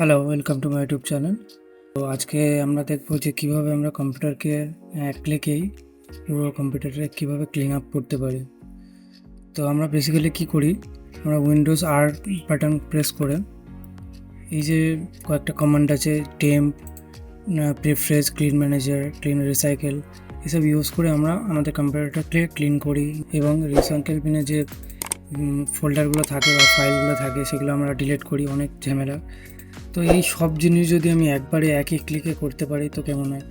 Hello, welcome to my YouTube channel. তো আজকে আমরা দেখব যে কীভাবে আমরা কম্পিউটারকে এক ক্লিকেই পুরো কম্পিউটারে কীভাবে ক্লিন আপ করতে পারি। তো আমরা বেসিক্যালি কী করি, আমরা উইন্ডোজ আর বাটন প্রেস করে এই যে কয়েকটা কমান্ড আছে, temp, prefetch, clean manager, clean recycle, এসব ইউজ করে আমরা আমাদের কম্পিউটারটাকে ক্লিন করি এবং রিসাইকেল বিনে যে ফোল্ডারগুলো থাকে বা ফাইলগুলো থাকে সেগুলো আমরা ডিলিট করি, অনেক ঝামেলা। তো এই সব জিনিস যদি আমি একবারে একই ক্লিকে করতে পারি তো কেমন হয়।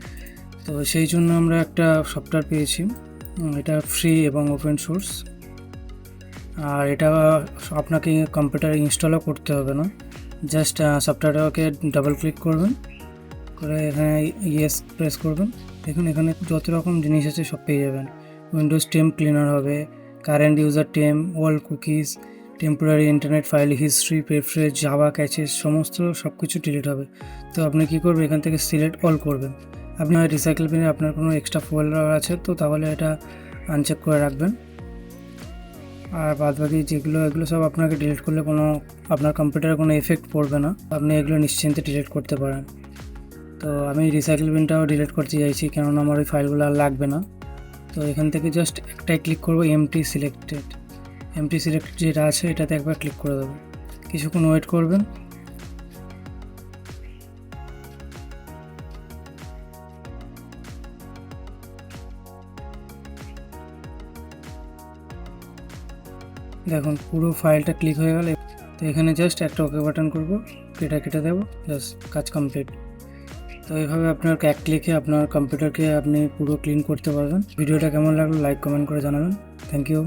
তো সেই জন্য আমরা একটা সফটওয়্যার পেয়েছি, এটা ফ্রি এবং ওপেন সোর্স। আর এটা আপনাকে কম্পিউটারে ইনস্টলও করতে হবে না, জাস্ট সফটওয়্যারটাকে ডাবল ক্লিক করবেন, করে এখানে ইয়েস প্রেস করবেন। দেখুন এখানে যত রকম জিনিস আছে সব পেয়ে যাবেন। উইন্ডোজ টেম্প ক্লিনার হবে, current user temp, all cookies, temporary internet file history, preference, Java caches, সমস্ত সব কিছু ডিলিট হবে। তো আপনি কী করবেন, এখান থেকে সিলেক্ট অল করবেন। আপনি রিসাইকেল বিনে আপনার কোনো এক্সট্রা ফোল্ডার আছে তো তাহলে এটা আনচেক করে রাখবেন। আর বাদবাকি এগুলো সব আপনাকে ডিলিট করলে আপনার কম্পিউটারে কোনো এফেক্ট পড়বে না, আপনি এগুলো নিশ্চিন্তে ডিলিট করতে পারেন। তো আমি রিসাইকেল বিনটাও ডিলিট করতে চাইছি, কেননা আমার ওই ফাইলগুলো আর লাগবে না। তো এখান থেকে জাস্ট একটাই ক্লিক করবো, এমটি সিলেক্টেড যেটা আছে এটাতে একবার ক্লিক করে দেবো। কিছুক্ষণ ওয়েট করবেন। দেখুন পুরো ফাইলটা ক্লিক হয়ে গেল। তো এখানে জাস্ট একটা ওকে বাটন করবো, কেটে দেবো, জাস্ট কাজ কমপ্লিট। তো এইভাবে আপনার এক ক্লিকে আপনার কম্পিউটারকে আপনি পুরো ক্লিন করতে পারবেন। ভিডিওটা কেমন লাগলো লাইক কমেন্ট করে জানাবেন। Thank you.